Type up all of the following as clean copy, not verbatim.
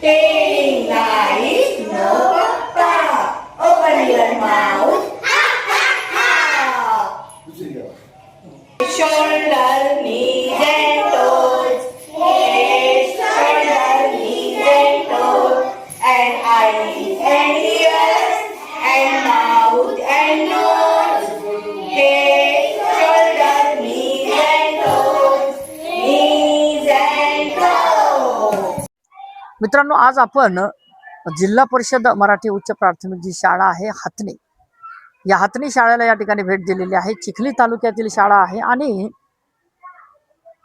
Telling lies, no papa. Open your mouth. Ha ha ha. Shoulder, knees and toes. Head, shoulder, knees and toes. And eyes and ears. And mouth and nose. Head, shoulder, knees and toes. Knees and toes. मित्रांनो, आज आपण जिल्हा परिषद मराठी उच्च प्राथमिक जी शाळा आहे हातणी, या हातणी शाळेला या ठिकाणी भेट दिलेली आहे। चिखली तालुक्यातील शाळा आहे आणि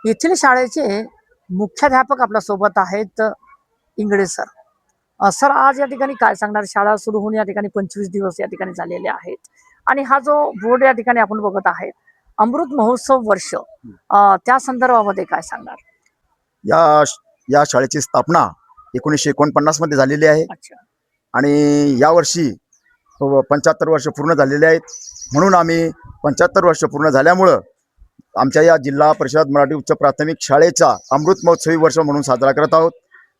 येथील शाळेचे मुख्याध्यापक आपल्या सोबत आहेत, इंगळे सर। सर, आज या ठिकाणी काय सांगणार? शाळा सुरू होऊन या ठिकाणी 25 दिवस या ठिकाणी झालेले आहेत आणि हा जो बोर्ड या ठिकाणी आपण बघत आहे, अमृत महोत्सव वर्ष, त्या संदर्भामध्ये काय सांगणार? या शाळेची स्थापना 1949 मध्ये झालेली आहे अच्छा, आणि यावर्षी 75 वर्ष पूर्ण झालेले आहेत। म्हणून आम्ही 75 वर्ष पूर्ण झाल्यामुळं आमच्या या जिल्हा परिषद मराठी उच्च प्राथमिक शाळेचा अमृत महोत्सवी वर्ष म्हणून साजरा करत आहोत।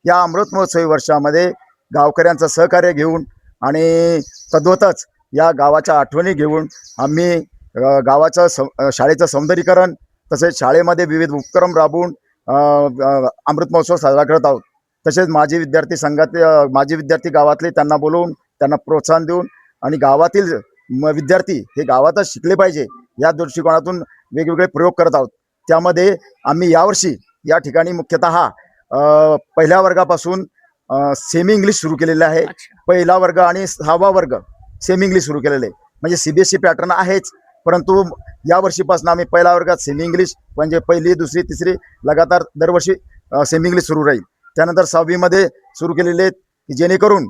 या अमृत महोत्सवी वर्षामध्ये गावकऱ्यांचं सहकार्य घेऊन आणि तद्वतच या गावाच्या आठवणी घेऊन आम्ही गावाचं शाळेचं सौंदर्यीकरण तसेच शाळेमध्ये विविध उपक्रम राबवून अमृत महोत्सव साजरा करत आहोत। तसेच माजी विद्यार्थी संघातले माजी विद्यार्थी गावातले त्यांना बोलवून त्यांना प्रोत्साहन देऊन आणि गावातील विद्यार्थी हे गावातच शिकले पाहिजे या दृष्टिकोनातून वेगवेगळे प्रयोग करत आहोत। त्यामध्ये आम्ही यावर्षी या ठिकाणी मुख्यतः पहिल्या वर्गापासून सेमी इंग्लिश सुरू केलेले आहे। पहिला वर्ग आणि 6वा वर्ग सेमी इंग्लिश सुरू केलेले आहे, म्हणजे CBSE पॅटर्न आहेच, परंतु या वर्षीपासून आम्ही पहिल्या वर्गात सेमी इंग्लिश म्हणजे पहिली दुसरी तिसरी लगातार दरवर्षी सेमी इंग्लिश सुरू राहील। त्यानंतर 6वी मध्ये सुरू केलेले आहेत की जेणेकरून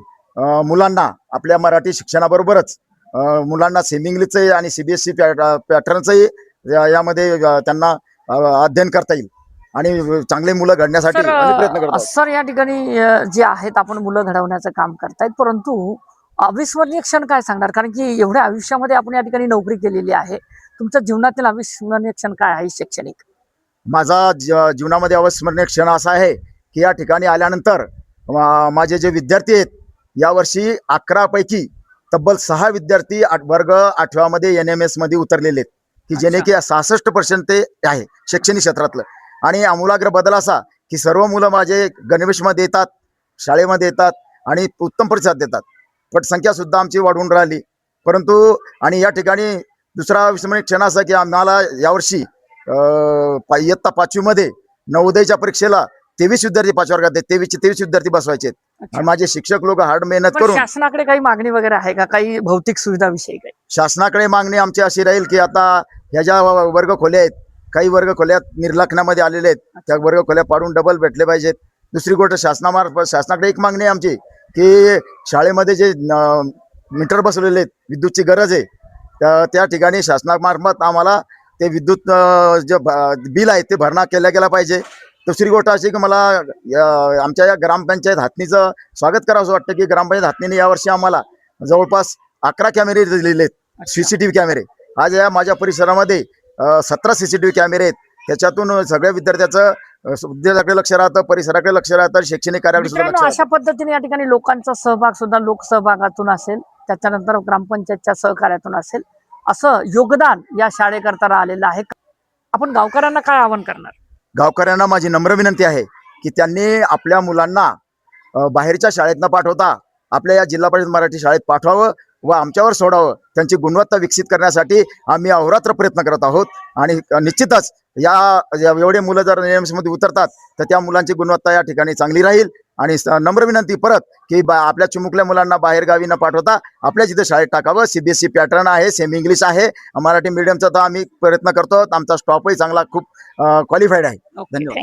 मुलांना आपल्या मराठी शिक्षणाबरोबरच मुलांना सेमी इंग्लिशचंही आणि CBSE पॅटर्नचंही यामध्ये त्यांना अध्ययन करता येईल आणि चांगले मुलं घडण्यासाठी आम्ही प्रयत्न करतो। सर, या ठिकाणी जे आहेत आपण मुलं घडवण्याचं काम करतायत, परंतु अविस्मरणीय क्षण काय सांगणार? कारण की एवढ्या आयुष्यामध्ये आपण या ठिकाणी नोकरी केलेली आहे, तुमच्या जीवनातील अविस्मरणीय क्षण काय आहे शैक्षणिक? माझा जीवनामध्ये अविस्मरणीय क्षण असा आहे की या ठिकाणी आल्यानंतर माझे जे विद्यार्थी आहेत यावर्षी 11 पैकी तब्बल 6 विद्यार्थी वर्ग 8व्या मध्ये NMS मध्ये उतरलेले आहेत की जेणे की 66% ते आहे शैक्षणिक क्षेत्रातलं। आणि आमूलाग्र बदल असा की सर्व मुलं माझे गणवेशमध्ये येतात, शाळेमध्ये येतात आणि उत्तम प्रतिसाद देतात। पटसंख्या सुद्धा आमची वाढून राहिली। परंतु आणि या ठिकाणी दुसरा अविस्मरणीय क्षण असा की आम्हाला यावर्षी इयत्ता 5वी मध्ये नवोदयच्या परीक्षेला 23 विद्यार्थी 5व्या वर्गात आहेत, 23 विद्यार्थी बसवायचे आणि माझे शिक्षक लोक हार्ड मेहनत करून। शासनाकडे काही मागणी वगैरे आहे का? काही भौतिक सुविधा विषयी काही शासनाकडे मागणी आमची अशी राहील की आता ह्या ज्या वर्ग खोल्या आहेत, काही वर्ग खोल्या निर्लक्षणामध्ये आलेले आहेत, त्या वर्ग खोल्या पाडून डबल भेटले पाहिजेत। दुसरी गोष्ट शासनाकडे एक मागणी आहे आमची की शाळेमध्ये जे मीटर बसवलेले आहेत, विद्युतची गरज आहे, त्या ठिकाणी शासनामार्फत आम्हाला ते विद्युत जे बिल आहे ते भरणा केला गेला पाहिजे। दुसरी गोष्ट अशी की मला आमच्या या ग्रामपंचायत हातणीचं स्वागत करावं वाटतं की ग्रामपंचायत हातणीने यावर्षी आम्हाला जवळपास 11 कॅमेरे दिलेले आहेत, CCTV कॅमेरे। आज या माझ्या परिसरामध्ये 17 CCTV कॅमेरे आहेत, त्याच्यातून सगळ्या विद्यार्थ्याचं विद्यार्थ्याकडे लक्ष राहतं, परिसराकडे लक्ष राहतं, शैक्षणिक कार्याकडे सुद्धा लक्ष राहतं। अशा पद्धतीने या ठिकाणी लोकांचा सहभाग सुद्धा लोकसहभागातून असेल, त्याच्यानंतर ग्रामपंचायतच्या सहकार्यातून असेल, असं योगदान या शाळेकरता आलेलं आहे। आपण गावकऱ्यांना काय आवाहन करणार? गावकऱ्यांना माझी नम्र विनंती आहे की त्यांनी आपल्या मुलांना बाहेरच्या शाळेत न पाठवता आपल्या या जिल्हा परिषद मराठी शाळेत पाठवावं व आमच्यावर सोडावं। त्यांची गुणवत्ता विकसित करण्यासाठी आम्ही अहोरात्र प्रयत्न करत आहोत आणि निश्चितच या एवढे मुलं जर NMS मध्ये उतरतात तर त्या मुलांची गुणवत्ता या ठिकाणी चांगली राहील। आणि नम्र विनंती परत की आपल्या चिमुकल्या मुलांना बाहेर गावी न पाठवता आपल्या जिथे शाळेत टाकावं। CBSE पॅटर्न आहे, सेमी इंग्लिश आहे, मराठी मीडियमचा तर आम्ही प्रयत्न करतो। आमचा स्टॉपही चांगला खूप क्वालिफाईड आहे। धन्यवाद।